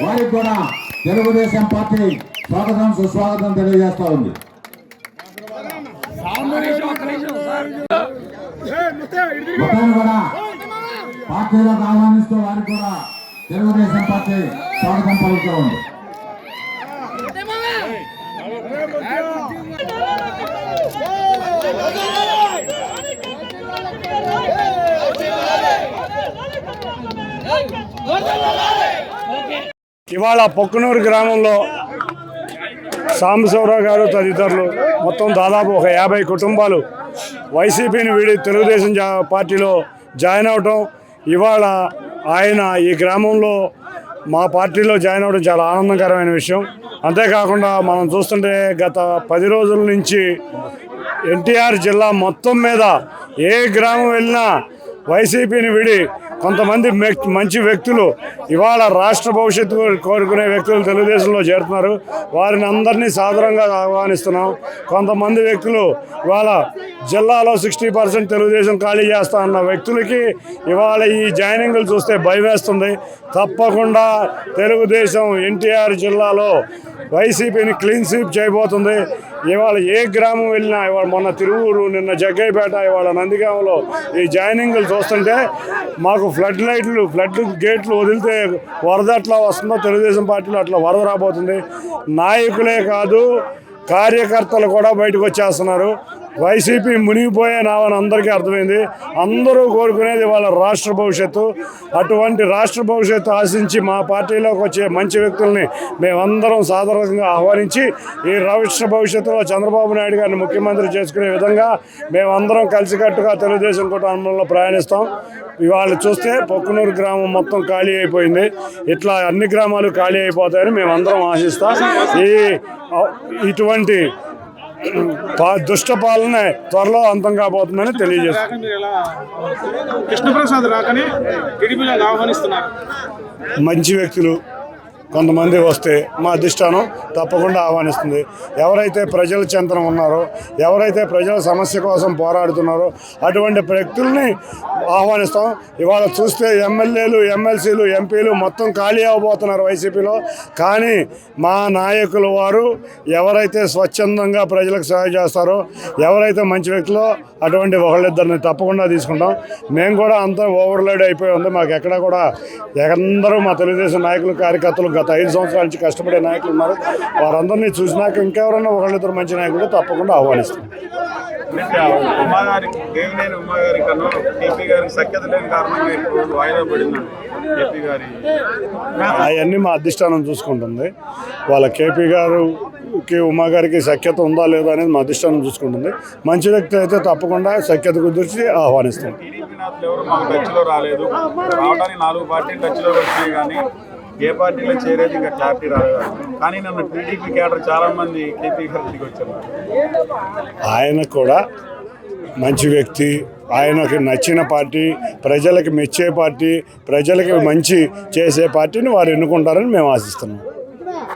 వారికి కూడా తెలుగుదేశం పార్టీ స్వాగతం సుస్వాగతం తెలియజేస్తా ఉంది. కూడా పార్టీలకు ఆహ్వానిస్తూ వారికి కూడా తెలుగుదేశం పార్టీ స్వాగతం పలుకుతూ ఉంది. ఇవాళ పొక్కునూరు గ్రామంలో సాంబశివరావు గారు తదితరులు మొత్తం దాదాపు ఒక 50 కుటుంబాలు వైసీపీని వీడి తెలుగుదేశం పార్టీలో జాయిన్ అవటం, ఇవాళ ఆయన ఈ గ్రామంలో మా పార్టీలో జాయిన్ అవ్వడం చాలా ఆనందకరమైన విషయం. అంతేకాకుండా మనం చూస్తుంటే గత 10 రోజుల నుంచి ఎన్టీఆర్ జిల్లా మొత్తం మీద ఏ గ్రామం వెళ్ళినా వైసీపీని విడి కొంతమంది మంచి వ్యక్తులు ఇవాళ రాష్ట్ర భవిష్యత్తు కోరుకునే వ్యక్తులు తెలుగుదేశంలో చేరుతున్నారు. వారిని అందరినీ సాదరంగా ఆహ్వానిస్తున్నాం. కొంతమంది వ్యక్తులు ఇవాళ జిల్లాలో 60% తెలుగుదేశం ఖాళీ చేస్తా అన్న వ్యక్తులకి ఇవాళ ఈ జాయినింగ్లు చూస్తే భయం వేస్తుంది. తప్పకుండా తెలుగుదేశం ఎన్టీఆర్ జిల్లాలో వైసీపీని క్లీన్ స్వీప్ చేయబోతుంది. ఇవాళ ఏ గ్రామం వెళ్ళినా, ఇవాళ మొన్న తిరువూరు, నిన్న జగ్గైపేట, ఇవాళ నందిగామలో ఈ జాయినింగ్లు చూస్తుంటే మాకు ఫ్లడ్ గేట్లు వదిలితే వరద అట్లా వస్తుందో తెలుగుదేశం పార్టీలో అట్లా వరద రాబోతుంది. నాయకులే కాదు కార్యకర్తలు కూడా బయటకు వచ్చేస్తున్నారు. వైసీపీ మునిగిపోయే నావని అందరికీ అర్థమైంది. అందరూ కోరుకునేది వాళ్ళ రాష్ట్ర భవిష్యత్తు. అటువంటి రాష్ట్ర భవిష్యత్తు ఆశించి మా పార్టీలోకి వచ్చే మంచి వ్యక్తుల్ని మేమందరం సాధారణంగా ఆహ్వానించి ఈ రాష్ట్ర భవిష్యత్తులో చంద్రబాబు నాయుడు గారిని ముఖ్యమంత్రి చేసుకునే విధంగా మేమందరం కలిసికట్టుగా తెలుగుదేశం కుటుంబంలో ప్రయాణిస్తాం. ఇవాళ చూస్తే పొక్కునూరు గ్రామం మొత్తం ఖాళీ అయిపోయింది. ఇట్లా అన్ని గ్రామాలు ఖాళీ అయిపోతాయని మేమందరం ఆశిస్తాం. ఇటువంటి దుష్ట పాలన త్వరలో అంతం కాబోతుందని తెలియజేస్తాం. కృష్ణప్రసాద్ రాకని ఆహ్వానిస్తున్నారు. మంచి వ్యక్తులు కొంతమంది వస్తే మా అధిష్టానం తప్పకుండా ఆహ్వానిస్తుంది. ఎవరైతే ప్రజల చెంతన ఉన్నారో, ఎవరైతే ప్రజల సమస్య కోసం పోరాడుతున్నారో అటువంటి వ్యక్తుల్ని ఆహ్వానిస్తాం. ఇవాళ చూస్తే ఎమ్మెల్యేలు, ఎమ్మెల్సీలు, ఎంపీలు మొత్తం ఖాళీ అవ్వబోతున్నారు వైసీపీలో. కానీ మా నాయకులు వారు ఎవరైతే స్వచ్ఛందంగా ప్రజలకు సహాయం చేస్తారో, ఎవరైతే మంచి వ్యక్తులో అటువంటి ఒకళ్ళిద్దరిని తప్పకుండా తీసుకుంటాం. మేము కూడా అంతా ఓవర్లోడ్ అయిపోయి ఉంది. మాకు ఎక్కడ కూడా అందరూ మా తెలుగుదేశం నాయకులు, కార్యకర్తలు గత 5 సంవత్సరాల నుంచి కష్టపడే నాయకులు ఉన్నారు. వారందరినీ చూసినాక ఇంకెవరైనా ఒకళ్ళిద్దరు మంచి నాయకులు తప్పకుండా ఆహ్వానిస్తాం. అవన్నీ మా అధిష్టానం చూసుకుంటుంది. వాళ్ళ కేపీ గారికి, ఉమా గారికి సఖ్యత ఉందా లేదా అనేది మా అధిష్టానం చూసుకుంటుంది. మంచి వ్యక్తి అయితే తప్పకుండా సఖ్యత కుదిర్చి ఆహ్వానిస్తాం. ఏ పార్టీలో చేరేది ఇంకా క్లారిటీ రాలేదు. కానీ నన్ను టీడీపీ క్యాడర్ చాలా మంది కేపీ గారికి వచ్చారు. ఆయన కూడా మంచి వ్యక్తి, ఆయనకి నచ్చిన పార్టీ, ప్రజలకి మెచ్చే పార్టీ, ప్రజలకి మంచి చేసే పార్టీని వారు ఎన్నుకుంటారని మేము ఆశిస్తున్నాం.